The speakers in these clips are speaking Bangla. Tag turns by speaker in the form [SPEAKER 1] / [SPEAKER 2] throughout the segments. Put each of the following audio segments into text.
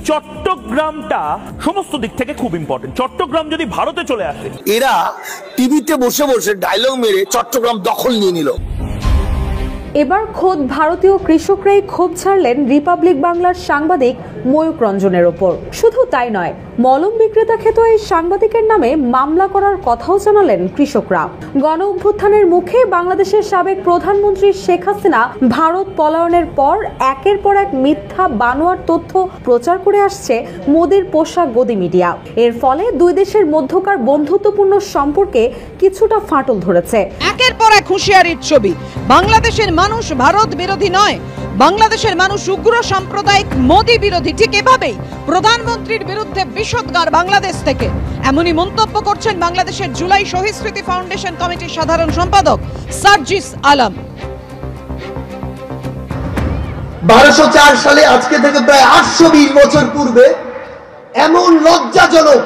[SPEAKER 1] চট্টগ্রামটা সমস্ত দিক থেকে খুব ইম্পর্টেন্ট। চট্টগ্রাম যদি ভারতে চলে আসে,
[SPEAKER 2] এরা টিভিতে বসে বসে ডায়লগ মেরে চট্টগ্রাম দখল নিয়ে নিল।
[SPEAKER 3] এবার খোদ ভারতীয় কৃষকরাই ক্ষোভ ছাড়লেন রিপাবলিক বাংলার সাংবাদিক ময়ূক রঞ্জনের ওপর। শুধু তাই নয়, মলম বিক্রেতা খ্যাত এই সাংবাদিকের নামে মামলা করার কথাও জানালেন কৃষকরা। গণ অভ্যুত্থানের মুখে বাংলাদেশের সাবেক প্রধানমন্ত্রী শেখ হাসিনা ভারত পলায়নের পর একের পর এক মিথ্যা বানোয়ার তথ্য প্রচার করে আসছে মোদির পোশাক গদি মিডিয়া। এর ফলে দুই দেশের মধ্যকার বন্ধুত্বপূর্ণ সম্পর্কে কিছুটা ফাটল ধরেছে।
[SPEAKER 4] একের পর এক হুঁশিয়ারির ছবি। বাংলাদেশের মানুষ ভারত বিরোধী নয়, বাংলাদেশের মানুষ উগ্র সাম্প্রদায়িক মোদি বিরোধী। ঠিক এভাবেই প্রধানমন্ত্রীর বিরুদ্ধে বিষোদগার বাংলাদেশ থেকে। এমনই মন্তব্য করছেন বাংলাদেশের জুলাই শহীদ স্মৃতি ফাউন্ডেশন কমিটির সাধারণ সম্পাদক সার্জিস আলম।
[SPEAKER 5] 1204 সালে আজকে থেকে প্রায় 820 বছর পূর্বে এমন লজ্জাজনক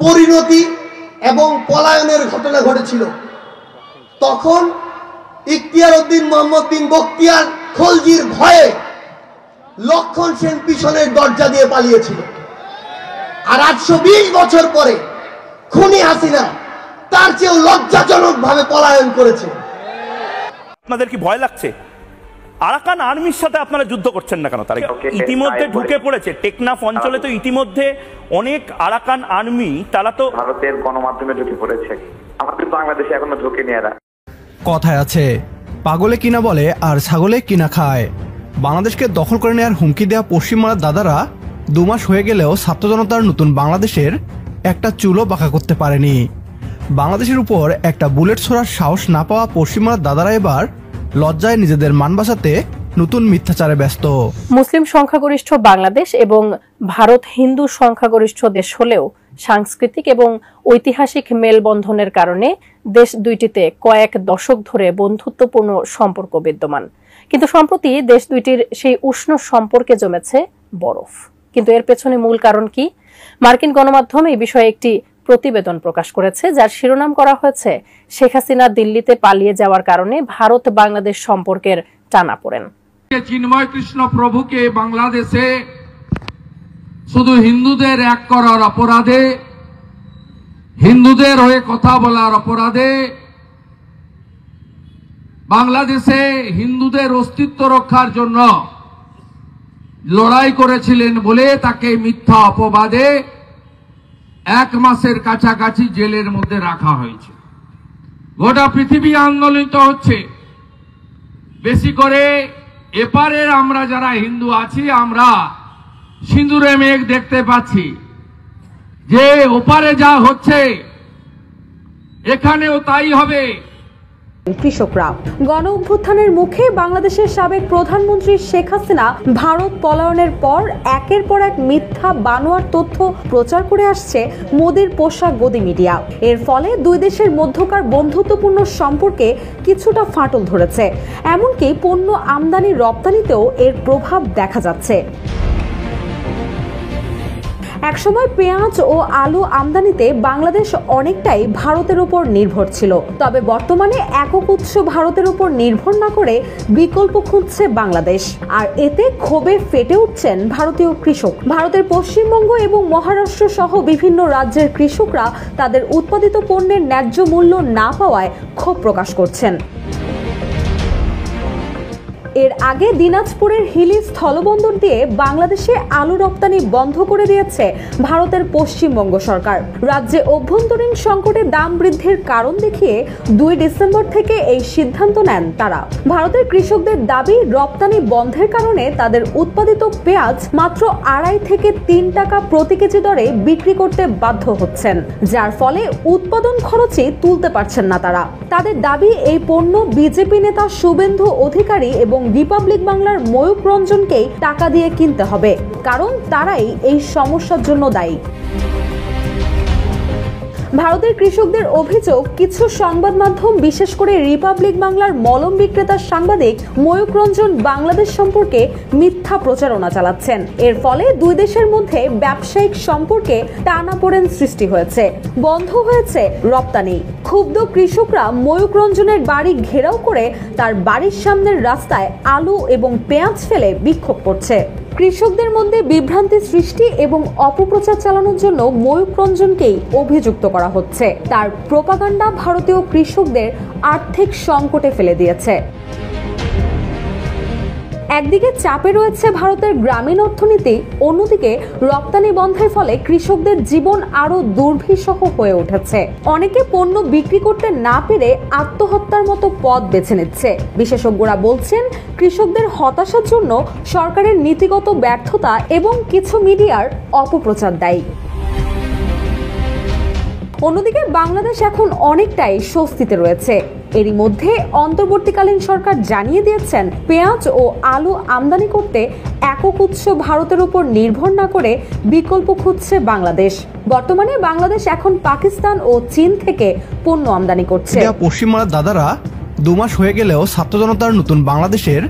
[SPEAKER 5] পরিণতি এবং পলায়নের ঘটনা ঘটেছিল। তখন ইখতিয়ার উদ্দিন মোহাম্মদ বিন বখতিয়ার খলজির ভয়ে লক্ষণ সেন পিছনের দরজা দিয়ে পালিয়েছিল। আর 820 বছর পরে খুনি হাসিনা তার চেয়েও লজ্জাজনক ভাবে পলায়ন করেছে।
[SPEAKER 1] আপনাদের কি ভয় লাগছে? আরাকান আর্মির সাথে আপনারা যুদ্ধ করছেন না কেন? তারা ইতিমধ্যে ঢুকে পড়েছে টেকনাফ অঞ্চলে। তো ইতিমধ্যে অনেক আরাকান আর্মি তারা তো
[SPEAKER 6] ভারতের গণমাধ্যমে ঢুকে পড়েছে, আমাদের বাংলাদেশে এখনো ঢুকেনি। এরা
[SPEAKER 7] কথায় আছে, পাগলে কিনা বলে আর ছাগলে কিনা খায়। বাংলাদেশকে দখল করে নেওয়ার হুমকি দেওয়া পশ্চিমবাংলার দাদারা 2 মাস হয়ে গেলেও ছাত্র জনতার নতুন বাংলাদেশের একটা চুলও বাঁকা করতে পারেনি। বাংলাদেশের উপর একটা বুলেট ছোড়ার সাহস না পাওয়া পশ্চিমবাংলার দাদারা এবার লজ্জায় নিজেদের মান বাঁচাতে নতুন মিথ্যাচারে ব্যস্ত।
[SPEAKER 8] মুসলিম সংখ্যাগরিষ্ঠ বাংলাদেশ এবং ভারত হিন্দু সংখ্যাগরিষ্ঠ দেশ হলেও সাংস্কৃতিক এবং ঐতিহাসিক মেলবন্ধনের কারণে দেশ দুইটিতে কয়েক দশক ধরে বন্ধুত্বপূর্ণ সম্পর্ক বিদ্যমান। কিন্তু সম্প্রতি দেশ দুইটির সেই উষ্ণ সম্পর্কে জমেছে বরফ। কিন্তু এর পেছনে মূল কারণ কি? মার্কিন গণমাধ্যম এই বিষয়ে একটি প্রতিবেদন প্রকাশ করেছে, যার শিরোনাম করা হয়েছে শেখ হাসিনা দিল্লিতে পালিয়ে যাওয়ার কারণে ভারত বাংলাদেশ সম্পর্কের টানাপোড়েন।
[SPEAKER 9] চিন্ময় কৃষ্ণ প্রভুকে বাংলাদেশে শুধু হিন্দুদের এক করার অপরাধে, হিন্দুদের হয়ে কথা বলার অপরাধে, বাংলাদেশে হিন্দুদের অস্তিত্ব রক্ষার জন্য লড়াই করেছিলেন বলে তাকে মিথ্যা অপবাদে 1 মাসের কাছাকাছি জেলের মধ্যে রাখা হয়েছে। গোটা পৃথিবী আন্দোলিত হচ্ছে। বেশি করে এপারের আমরা যারা হিন্দু আছি, আমরা সিঁদুরে মেঘ দেখতে পাচ্ছি যে ওপারে যা হচ্ছে এখানেও তাই হবে।
[SPEAKER 3] কৃষকরা গণ অভ্যুত্থানের মুখে বাংলাদেশের সাবেক প্রধানমন্ত্রী শেখ হাসিনা ভারত পলায়নের পর একের পর এক মিথ্যা বানোয়ার তথ্য প্রচার করে আসছে মোদির পোশাক গদি মিডিয়া। এর ফলে দুই দেশের মধ্যকার বন্ধুত্বপূর্ণ সম্পর্কে কিছুটা ফাটল ধরেছে। এমনকি পণ্য আমদানি রপ্তানিতেও এর প্রভাব দেখা যাচ্ছে। একসময় পেঁয়াজ ও আলু আমদানিতে বাংলাদেশ অনেকটাই ভারতের উপর নির্ভর ছিল। তবে বর্তমানে একক উৎস ভারতের উপর নির্ভর না করে বিকল্প খুঁজছে বাংলাদেশ। আর এতে ক্ষোভে ফেটে উঠছেন ভারতীয় কৃষক। ভারতের পশ্চিমবঙ্গ এবং মহারাষ্ট্র সহ বিভিন্ন রাজ্যের কৃষকরা তাদের উৎপাদিত পণ্যের ন্যায্য মূল্য না পাওয়ায় ক্ষোভ প্রকাশ করছেন। এর আগে দিনাজপুরের হিলি স্থলবন্দর দিয়ে বাংলাদেশে আলু রপ্তানি বন্ধ করে দিয়েছে ভারতের পশ্চিমবঙ্গ সরকার। রাজ্যে অভ্যন্তরীণ সংকটে দাম বৃদ্ধির কারণ দেখিয়ে 2 ডিসেম্বর থেকে এই সিদ্ধান্ত নেন তারা। ভারতের কৃষকদের দাবি, রপ্তানি বন্ধের কারণে তাদের উৎপাদিত পেঁয়াজ মাত্র 2.5 থেকে 3 টাকা প্রতি কেজি দরে বিক্রি করতে বাধ্য হচ্ছেন, যার ফলে উৎপাদন খরচই তুলতে পারছেন না তারা। তাদের দাবি, এই পণ্য বিজেপি নেতা শুভেন্দু অধিকারী এবং রিপাবলিক বাংলার ময়ূক রঞ্জনকেই টাকা দিয়ে কিনতে হবে, কারণ তারাই এই সমস্যার জন্য দায়ী। ভারতের কৃষকদের অভিযোগ, কিছু সংবাদ মাধ্যম বিশেষ করে রিপাবলিক বাংলার মলম বিক্রেতার সাংবাদিক ময়ূক রঞ্জন বাংলাদেশ সম্পর্কে মিথ্যা প্রচারণা চালাচ্ছেন। এর ফলে দুই দেশের মধ্যে ব্যবসায়িক সম্পর্কে টানাপোড়েন সৃষ্টি হয়েছে, বন্ধ হয়েছে রপ্তানি। ক্ষুব্ধ কৃষকরা ময়ূক রঞ্জনের বাড়ি ঘেরাও করে তার বাড়ির সামনের রাস্তায় আলু এবং পেঁয়াজ ফেলে বিক্ষোভ করছে। কৃষকদের মধ্যে বিভ্রান্তি সৃষ্টি এবং অপপ্রচার চালানোর জন্য ময়ূক রঞ্জনকেই অভিযুক্ত করা হচ্ছে। তার প্রোপাগান্ডা ভারতীয় কৃষকদের আর্থিক সংকটে ফেলে দিয়েছে। একদিকে চাপে রয়েছে ভারতের গ্রামীণ অর্থনীতি, অন্যদিকে রপ্তানি বন্ধের ফলে কৃষকদের জীবন আরো দুর্বিষহ হয়ে উঠেছে। অনেকে পণ্য বিক্রি করতে না পেরে আত্মহত্যার মতো পথ বেছে নিচ্ছে। বিশেষজ্ঞরা বলছেন, কৃষকদের হতাশার জন্য সরকারের নীতিগত ব্যর্থতা এবং কিছু মিডিয়ার অপপ্রচার দায়ী। অন্যদিকে বাংলাদেশ এখন অনেকটাই স্বস্তিতে রয়েছে। এরই মধ্যে অন্তর্বর্তীকালীন সরকার জানিয়ে দিয়েছেন, পেঁয়াজ ও আলু আমদানি করতে একক উৎস ভারতের উপর নির্ভর না করে বিকল্প খুঁজছে বাংলাদেশ। বর্তমানে বাংলাদেশ এখন পাকিস্তান ও চীন থেকে পণ্য আমদানি করছে।
[SPEAKER 7] পশ্চিমবাংলার দাদারা 2 মাস হয়ে গেলেও ছাত্র জনতার নতুন বাংলাদেশের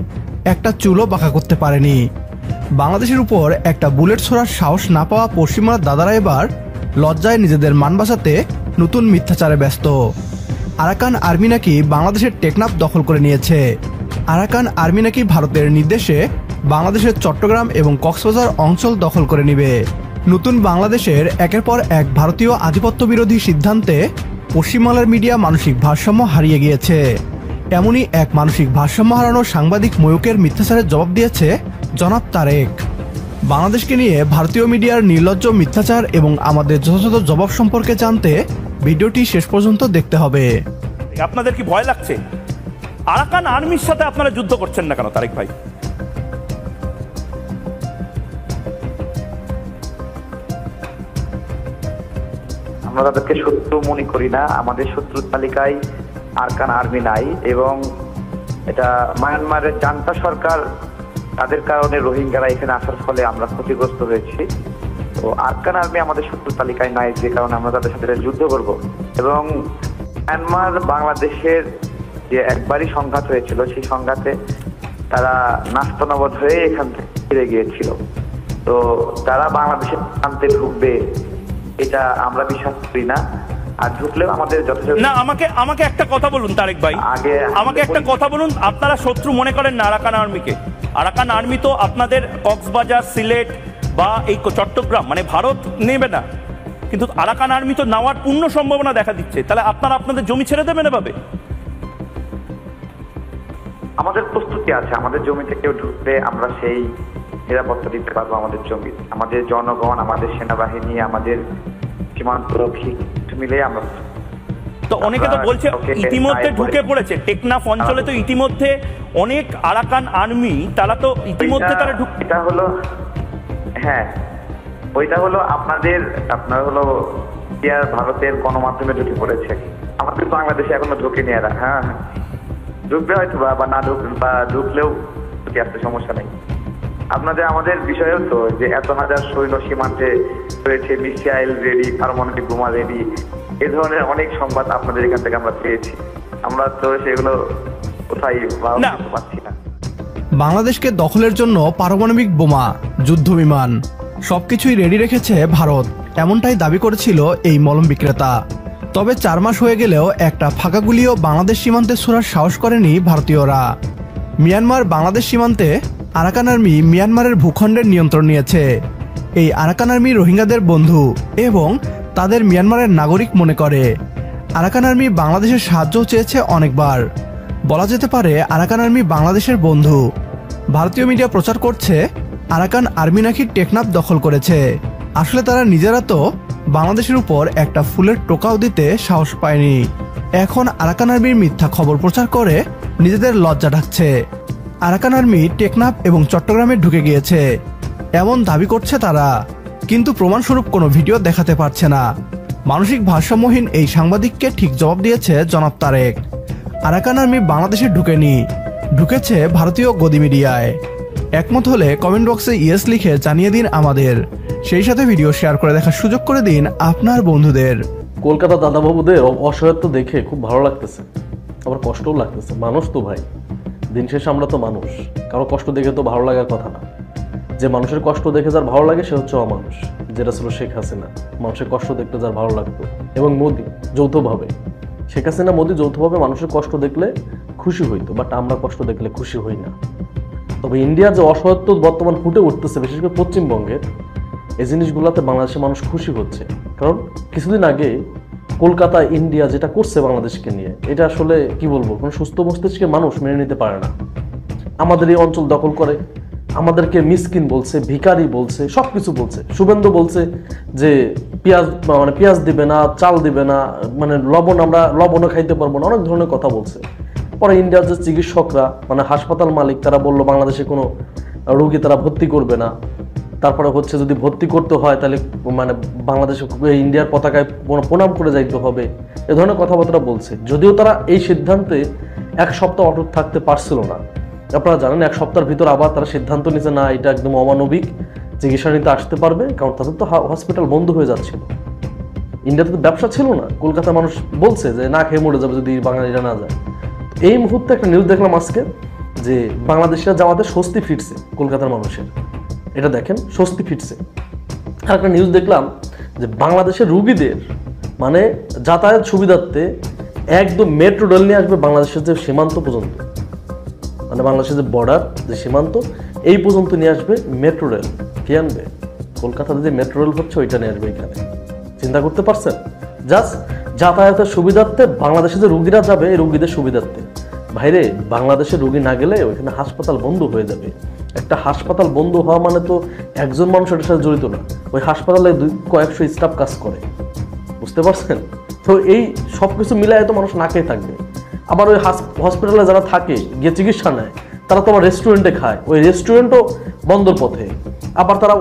[SPEAKER 7] একটা চুলও বাঁকা করতে পারেনি। বাংলাদেশের উপর একটা বুলেট ছোড়ার সাহস না পাওয়া পশ্চিমবাংলার দাদারা এবার লজ্জায় নিজেদের মান বাঁচাতে নতুন মিথ্যাচারে ব্যস্ত। আরাকান আর্মি নাকি বাংলাদেশের টেকনাফ দখল করে নিয়েছে। আরাকান আর্মি নাকি ভারতের নির্দেশে বাংলাদেশের চট্টগ্রাম এবং কক্সবাজার অঞ্চল দখল করে নেবে। নতুন বাংলাদেশের একের পর এক ভারতীয় আধিপত্য বিরোধী সিদ্ধান্তে পশ্চিমবাংলার মিডিয়া মানসিক ভারসাম্য হারিয়ে গিয়েছে। এমনই এক মানসিক ভারসাম্য হারানো সাংবাদিক ময়ূকের মিথ্যাচারের জবাব দিয়েছে জনাব তারেক। বাংলাদেশকে নিয়ে ভারতীয় মিডিয়ার নির্লজ্জ মিথ্যাচার এবং আমাদের যথাযথ জবাব সম্পর্কে জানতে ভিডিওটি শেষ পর্যন্ত দেখতে হবে।
[SPEAKER 1] আপনাদের কি ভয় লাগছে? আরাকান আর্মির সাথে আপনারা যুদ্ধ করছেন না কেন তারেক ভাই?
[SPEAKER 6] আমরা তাদেরকে শত্রু মনে করি না। আমাদের শত্রুর তালিকায় আরাকান আর্মি নাই, এবং এটা মায়ানমারের জান্তা সরকার, তাদের কারণে রোহিঙ্গারা এখানে আসার ফলে আমরা ক্ষতিগ্রস্ত হয়েছি। তো আরাকান আর্মি আমাদের শত্রুর তালিকায় নাই, যে কারণে আমরা তাদের সাথে যুদ্ধ করব। এবং মায়ানমার বাংলাদেশের যে একবারই সংঘাত হয়েছিল, সেই সংঘাতে তারা নাস্তানাবদ হয়ে এখান থেকে ফিরে গিয়েছিল। তো তারা বাংলাদেশের প্রান্তে ঢুকবে এটা আমরা বিশ্বাস করি না। আর ঢুকলেও আমাদের যথেষ্ট
[SPEAKER 1] না। আমাকে একটা কথা বলুন তারেক ভাই, আমাকে একটা কথা বলুন। আপনারা শত্রু মনে করেন না আরাকান আর্মিকে? আরাকান আর্মি তো আপনাদের কক্সবাজার, সিলেট বা এই চট্টগ্রাম, মানে ভারত নেবে না, কিন্তু আরাকান আর্মি তো নেওয়ার পূর্ণ সম্ভাবনা দেখা দিচ্ছে। তাহলে আপনারা আপনাদের জমি ছেড়ে দেবেন এভাবে?
[SPEAKER 6] আমাদের প্রস্তুতি আছে, আমাদের জমিতে কেউ ঢুকলে আমরা সেই নিরাপত্তা দিতে পারবো। আমাদের জমি, আমাদের জনগণ, আমাদের সেনাবাহিনী, আমাদের সীমান্ত রক্ষী মিলে আমরা।
[SPEAKER 1] তো অনেকে তো বলছে ইতিমধ্যে ঢুকে পড়েছে টেকনাফ অঞ্চলে, তো ইতিমধ্যে অনেক আরাকান আর্মি, তারা তো ইতিমধ্যে তারা
[SPEAKER 6] এটা হলো, হ্যাঁ ওইটা হলো আপনার হলো ভারতের গণমাধ্যমে ঢুকে পড়েছে। আমাদের বাংলাদেশে এখনো ঢুকেনি এরা। হ্যাঁ ঢুকবে হয়তো বা না ঢুকবে, বা ঢুকলেও ঢুকে আসতে সমস্যা নেই। আমাদের বিষয়েও তো যে এত হাজার সৈন্য সীমান্তে রয়েছে, মিসাইল রেডি, পারমাণবিক বোমা রেডি, এ ধরনের অনেক সংবাদ আপনাদের এখান থেকে আমরা পেয়েছি। আমরা তো সেগুলো কোথায় পাচ্ছি না।
[SPEAKER 7] বাংলাদেশকে দখলের জন্য পারমাণবিক বোমা, যুদ্ধ বিমান সবকিছুই রেডি রেখেছে ভারত, এমনটাই দাবি করেছিল এই মলম বিক্রেতা। তবে 4 মাস হয়ে গেলেও একটা ফাঁকা গুলিও বাংলাদেশ সীমান্তে ছোড়ার সাহস করেনি ভারতীয়রা। মিয়ানমার বাংলাদেশ সীমান্তে আরাকান আর্মি মিয়ানমারের ভূখণ্ডের নিয়ন্ত্রণ নিয়েছে। এই আরাকান আর্মি রোহিঙ্গাদের বন্ধু এবং তাদের মিয়ানমারের নাগরিক মনে করে। আরাকান আর্মি বাংলাদেশের সাহায্যও চেয়েছে অনেকবার। বলা যেতে পারে আরাকান আর্মি বাংলাদেশের বন্ধু। ভারতীয় মিডিয়া প্রচার করছে আরাকান আর্মি নাকি টেকনাফ দখল করেছে। আসলে তারা নিজেরা তো বাংলাদেশের উপর একটা ফুলের টোকাও দিতে সাহস পায়নি। এখন আরাকান আর্মির মিথ্যা খবর প্রচার করে নিজেদের লজ্জা ঢাকছে। আরাকান আর্মি টেকনাফ এবং চট্টগ্রামে ঢুকে গিয়েছে এমন দাবি করছে তারা, কিন্তু প্রমাণস্বরূপ কোনো ভিডিও দেখাতে পারছে না। মানসিক ভারসাম্যহীন এই সাংবাদিককে ঠিক জবাব দিয়েছে জনাব তারেক। আরাকান আর্মি বাংলাদেশে ঢুকেনি, ঢুকেছে ভারতীয় গদি মিডিয়ায়। একমত হলে কমেন্ট বক্সে ইয়েস লিখে জানিয়ে দিন আমাদের। সেই সাথে ভিডিও শেয়ার করে দেখার সুযোগ করে দিন আপনার বন্ধুদের।
[SPEAKER 10] কলকাতা দাদাবাবুদের অসহায়ত্ব দেখে খুব ভালো লাগতেছে, আবার কষ্টও লাগতেছে। মানুষ তো ভাই, দিন শেষে আমরা তো মানুষ, কারো কষ্ট দেখে তো ভালো লাগার কথা না। যে মানুষের কষ্ট দেখে যার ভালো লাগে সে হচ্ছে অমানুষ, যেটা ছিল শেখ হাসিনা। মানুষের কষ্ট দেখতে যার ভালো লাগতো, এবং মোদি যৌথভাবে, শেখ হাসিনা মোদি যৌথভাবে মানুষের কষ্ট দেখলে খুশি হইতো, বাট আমরা কষ্ট দেখলে খুশি হই না। তবে ইন্ডিয়ার যে অসহায়ত্ব বর্তমান ফুটে উঠতেছে বিশেষ করে পশ্চিমবঙ্গের, এই জিনিসগুলোতে বাংলাদেশের মানুষ খুশি হচ্ছে। কারণ কিছুদিন আগে কলকাতা ইন্ডিয়া যেটা করছে বাংলাদেশকে নিয়ে, এটা আসলে কি বলবো, কোনো সুস্থ মস্তিষ্কের মানুষ মেনে নিতে পারে না। আমাদের এই অঞ্চল দখল করে, আমাদেরকে মিসকিন বলছে, ভিখারি বলছে, সবকিছু বলছে। শুভেন্দু বলছে যে পেঁয়াজ দিবে না, চাল দিবে না, মানে আমরা লবণও খাইতে পারবো না, অনেক ধরনের কথা বলছে। পরে ইন্ডিয়ার যে চিকিৎসকরা মানে হাসপাতাল মালিক, তারা বললো বাংলাদেশে কোনো রোগী তারা ভর্তি করবে না। তারপরে হচ্ছে যদি ভর্তি করতে হয় তাহলে মানে বাংলাদেশে ইন্ডিয়ার পতাকায় প্রণাম করে যাইতে হবে, এ ধরনের কথাবার্তা বলছে। যদিও তারা এই সিদ্ধান্তে এক সপ্তাহ অটুট থাকতে পারছিল না। আপনারা জানেন 1 সপ্তাহের ভিতর আবার তারা সিদ্ধান্ত নিচ্ছে না এটা একদম অমানবিক, চিকিৎসা নিতে আসতে পারবে, কারণ তাদের তো হসপিটাল বন্ধ হয়ে যাচ্ছিল। ইন্ডিয়াতে তো ব্যবসা ছিল না, কলকাতার মানুষ বলছে যে না খেয়ে মরে যাবে যদি বাঙালিরা না যায়। এই মুহূর্তে একটা নিউজ দেখলাম আজকে যে বাংলাদেশিরা যাওয়াতে স্বস্তি ফিরছে কলকাতার মানুষের, এটা দেখেন স্বস্তি ফিরছে। আর একটা নিউজ দেখলাম যে বাংলাদেশের রুগীদের মানে যাতায়াত সুবিধার্থে একদম মেট্রো রেল নিয়ে আসবে বাংলাদেশের যে সীমান্ত পর্যন্ত, মানে বাংলাদেশের যে বর্ডার যে সীমান্ত এই পর্যন্ত নিয়ে আসবে মেট্রো রেল। কে আনবে? কলকাতাতে যে মেট্রো রেল হচ্ছে ওইটা নিয়ে আসবে এখানে। চিন্তা করতে পারছেন? জাস্ট যাতায়াতের সুবিধার্থে বাংলাদেশে যে রুগীরা যাবে এই রুগীদের সুবিধার্থে। ভাইরে, বাংলাদেশের রুগী না গেলে ওইখানে হাসপাতাল বন্ধ হয়ে যাবে। একটা হাসপাতাল বন্ধ হওয়া মানে তো একজন মানুষ এটার সাথে জড়িত না, ওই হাসপাতালে কয়েকশো স্টাফ কাজ করে, বুঝতে পারছেন? তো এই সব কিছু মিলায় তো মানুষ না খেয়ে থাকবে। আবার ওই হসপিটালে যারা থাকে গিয়ে চিকিৎসা নেয় তারা তো আবার রেস্টুরেন্টে খায়, ওই রেস্টুরেন্টও বন্ধর পথে। আবার তারা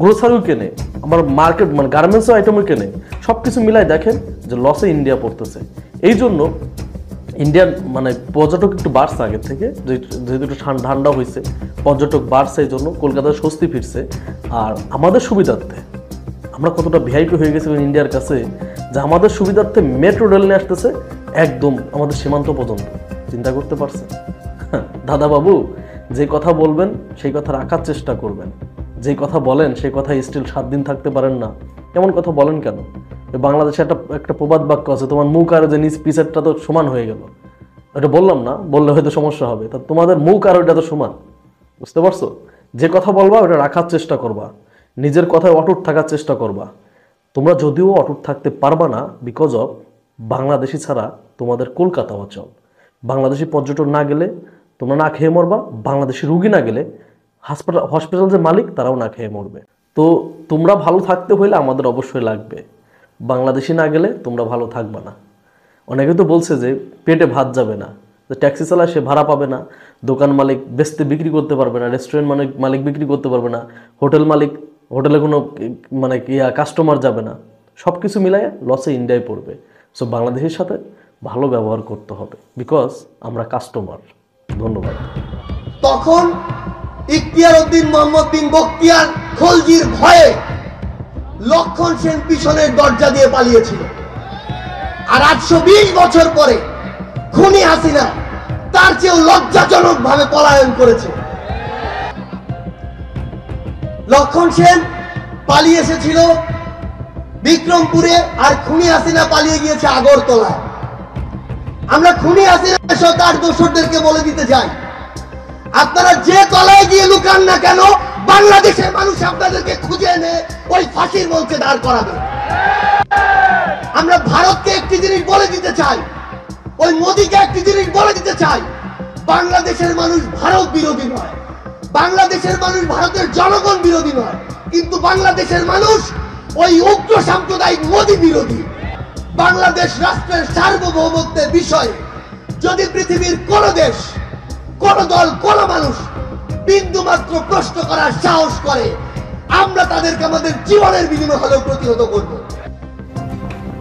[SPEAKER 10] গ্রোসারিও কেনে, আবার মার্কেট মানে গার্মেন্টসও আইটেমও কেনে। সব কিছু মিলায় দেখেন যে লসে ইন্ডিয়া পড়তেছে। এই জন্য ইন্ডিয়ার মানে পর্যটক একটু বাড়ছে আগের থেকে, যেহেতু একটু ঠান্ডা হয়েছে, পর্যটক বাড়ছে, এই জন্য কলকাতায় স্বস্তি ফিরছে। আর আমাদের সুবিধার্থে আমরা কতটা ভিআইপি হয়ে গেছি ইন্ডিয়ার কাছে যে আমাদের সুবিধার্থে মেট্রো রেল নিয়ে আসতেছে একদম আমাদের সীমান্ত পর্যন্ত। চিন্তা করতে পারছেন? দাদা বাবু, যে কথা বলবেন সেই কথা রাখার চেষ্টা করবেন, যে কথা বলেন সেই কথা স্টিল 7 দিন থাকতে পারেন না, এমন কথা বলেন কেন? বাংলাদেশে একটা প্রবাদ বাক্য আছে, তোমার মুখ আর যে নিজ পিছেরটা তো সমান হয়ে গেল। এটা বললাম না, বললে হয়তো সমস্যা হবে, তা তোমাদের মুখ আর ওইটা তো সমান, বুঝতে পারছো? যে কথা বলবা ওটা রাখার চেষ্টা করবা, নিজের কথায় অটুট থাকার চেষ্টা করবা। তোমরা যদিও অটুট থাকতে পারবা না বিকজ অফ বাংলাদেশি ছাড়া তোমাদের কলকাতা অচল। বাংলাদেশি পর্যটক না গেলে তোমরা না খেয়ে মরবা, বাংলাদেশি রুগী না গেলে হসপিটাল যে মালিক তারাও না খেয়ে মরবে। তো তোমরা ভালো থাকতে হইলে আমাদের অবশ্যই লাগবে, বাংলাদেশি না গেলে তোমরা ভালো থাকবে না। অনেকে তো বলছে যে পেটে ভাত যাবে না, যে ট্যাক্সি চালায় সে ভাড়া পাবে না, দোকান মালিক বেচতে বিক্রি করতে পারবে না, রেস্টুরেন্ট মালিক বিক্রি করতে পারবে না, হোটেল মালিক হোটেলে কোনো মানে কাস্টমার যাবে না, সব কিছু মিলায় লসে ইন্ডিয়ায় পড়বে। সো বাংলাদেশের সাথে ভালো ব্যবহার করতে হবে বিকজ আমরা কাস্টমার। ধন্যবাদ।
[SPEAKER 5] তখন ইখতিয়ার উদ্দিন মোহাম্মদ বিন বখতিয়ার খলজির ভয়ে লক্ষণ সেন পিছনের দরজা দিয়ে পালিয়েছিল। আর 820 বছর পরে খুনি হাসিনা তার চেয়েও লজ্জাজনক ভাবে পলায়ন করেছে। লক্ষণ সেন পালিয়ে এসেছিল বিক্রমপুরে, আর খুনি হাসিনা পালিয়ে গিয়েছে আগরতলায়। আমরা খুনি হাসিনা সহ তার দোসরদেরকে বলে দিতে চাই, আপনারা যে তলায় গিয়ে লুকান না কেন, বাংলাদেশের মানুষ আপনাদেরকে খুঁজে এনে ওই ফাঁসির মঞ্চে দাঁড় করাবে। আমরা ভারতকে একটি জিনিস বলে দিতে চাই, ওই মোদীকে একটি জিনিস বলে দিতে চাই, বাংলাদেশের মানুষ ভারত বিরোধী নয়, বাংলাদেশের মানুষ ভারতের জনগণ বিরোধী নয়, কিন্তু বাংলাদেশের মানুষ ওই উগ্র সাম্প্রদায়িক মোদী বিরোধী। বাংলাদেশ রাষ্ট্রের সার্বভৌমত্বের বিষয়ে যদি পৃথিবীর কোন দেশ, কোন দল, কোন মানুষ বিন্দু মাত্র প্রশ্ন করার সাহস করে, আমরা তাদেরকে আমাদের জীবনের বিনিময়ে হলেও প্রতিহত করব।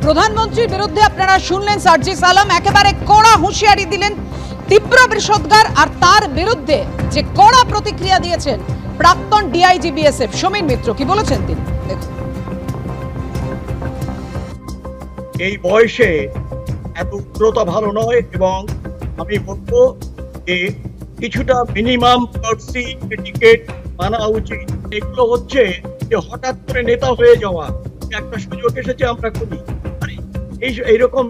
[SPEAKER 4] প্রধানমন্ত্রীর বিরুদ্ধে আপনারা শুনলেন সার্জিস আলম একেবারে কড়া হুঁশিয়ারি দিলেন, তীব্র বিষোদ্গার, আর তার বিরুদ্ধে যে কড়া প্রতিক্রিয়া দিয়েছেন প্রাক্তন ডিআইজি বিএসএফ সমীর মিত্র। কি বলেছেন তিনি? দেখুন।
[SPEAKER 11] এই বয়সে এত উগ্রতা ভালো নয়, এবং আমি বলবো যে কিছুটা মিনিমাম কার্সি টিকেট মানা উচিত। এগুলো হচ্ছে যে হঠাৎ করে নেতা হয়ে যাওয়া, একটা সুযোগ এসেছে আমরা করি, এইরকম